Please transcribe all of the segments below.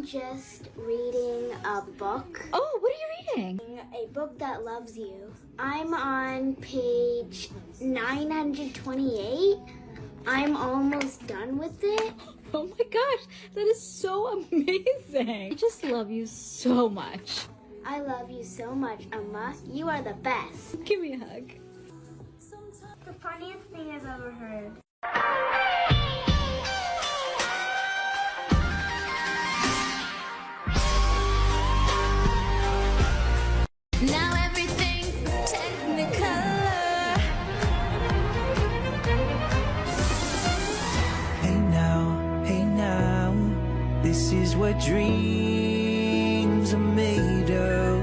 just reading a book. Oh, what are you reading? A book that loves you. I'm on page 928. I'm almost done with it. Oh my gosh, that is so amazing. I just love you so much. I love you so much, Emma. You are the best. Give me a hug. The funniest thing I've ever heard. Now everything's technicolor. Hey now, this is what dreams are made of.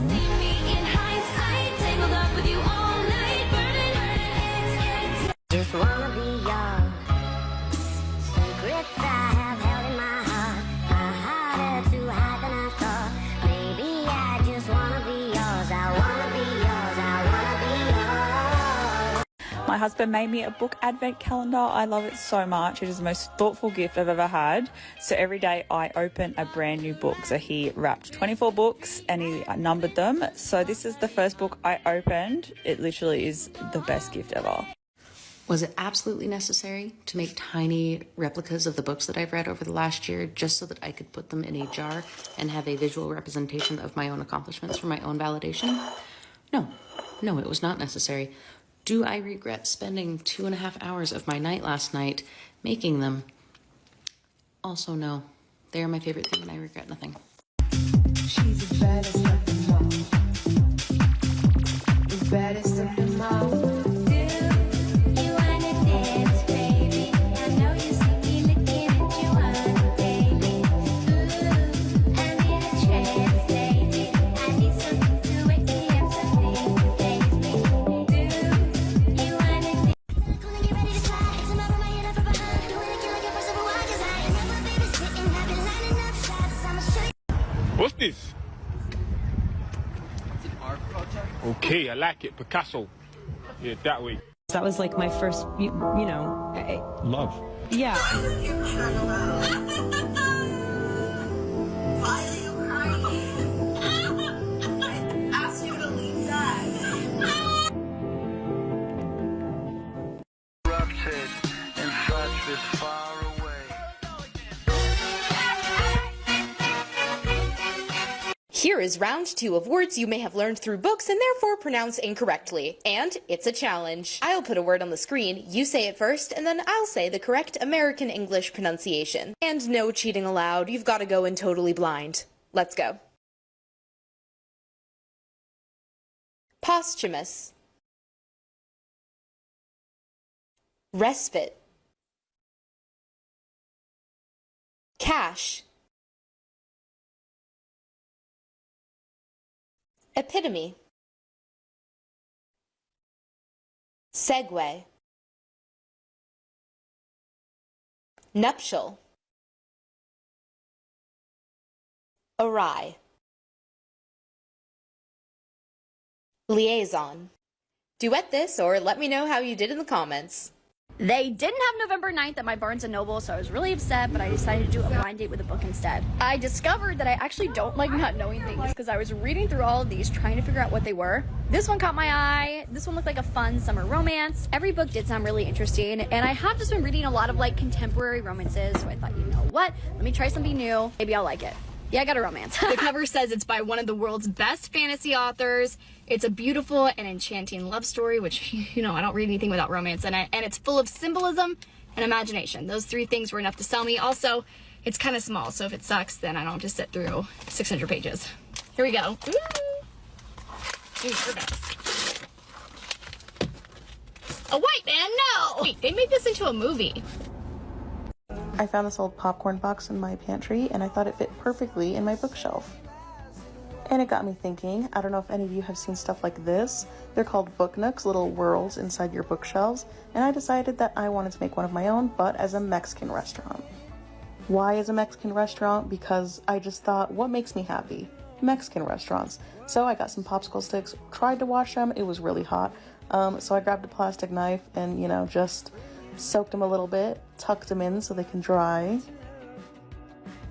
See me in hindsight, tangled up with you all night, burning. Just wanna be young. Secrets I have held in my heart are harder to hide than I thought. Maybe I just wanna be yours. I wanna be yours. I wanna be yours. My husband made me a book advent calendar. I love it so much. It is the most thoughtful gift I've ever had. So every day I open a brand new book. So he wrapped 24 books and he numbered them. So this is the first book I opened. It literally is the best gift ever. Was it absolutely necessary to make tiny replicas of the books that I've read over the last year just so that I could put them in a jar and have a visual representation of my own accomplishments for my own validation? No, it was not necessary. Do I regret spending 2.5 hours of my night last night making them? Also, no. They are my favorite thing and I regret nothing. She's the baddest of them all. The baddest of them all. What's this? It's an art project. Okay, I like it. Picasso. Yeah, that way. That was like my first, you know. Love. Yeah. Why are you crying? I asked you to leave that. Erupted in such this far away. Here is round 2 of words you may have learned through books and therefore pronounce incorrectly. And it's a challenge. I'll put a word on the screen, you say it first, and then I'll say the correct American English pronunciation. And no cheating allowed, you've got to go in totally blind. Let's go. Posthumous. Respite. Cash. Epitome. Segue. Nuptial. Awry. Liaison. Duet this or let me know how you did in the comments. They didn't have November 9th at my Barnes & Noble, so I was really upset, but I decided to do a blind date with a book instead. I discovered that I actually don't like not knowing things, because I was reading through all of these, trying to figure out what they were. This one caught my eye. This one looked like a fun summer romance. Every book did sound really interesting, and I have just been reading a lot of like contemporary romances, so I thought, you know what? Let me try something new. Maybe I'll like it. Yeah, I got a romance. The cover says it's by one of the world's best fantasy authors. It's a beautiful and enchanting love story, which, you know, I don't read anything without romance in it. And it's full of symbolism and imagination. Those 3 things were enough to sell me. Also, it's kind of small, so if it sucks, then I don't have to sit through 600 pages. Here we go. Ooh. A white man, no! Wait, they made this into a movie. I found this old popcorn box in my pantry and I thought it fit perfectly in my bookshelf. And it got me thinking, I don't know if any of you have seen stuff like this. They're called book nooks, little whirls inside your bookshelves, and I decided that I wanted to make one of my own, but as a Mexican restaurant. Why as a Mexican restaurant? Because I just thought, what makes me happy? Mexican restaurants. So I got some popsicle sticks, tried to wash them, it was really hot. So I grabbed a plastic knife and, you know, just soaked them a little bit, tucked them in so they can dry.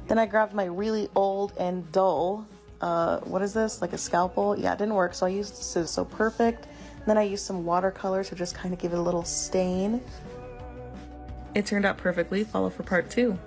Then I grabbed my really old and dull, what is this, like a scalpel? Yeah, it didn't work, so I used scissors. So perfect. Then I used some watercolor to just kind of give it a little stain. It turned out perfectly. Follow for part 2.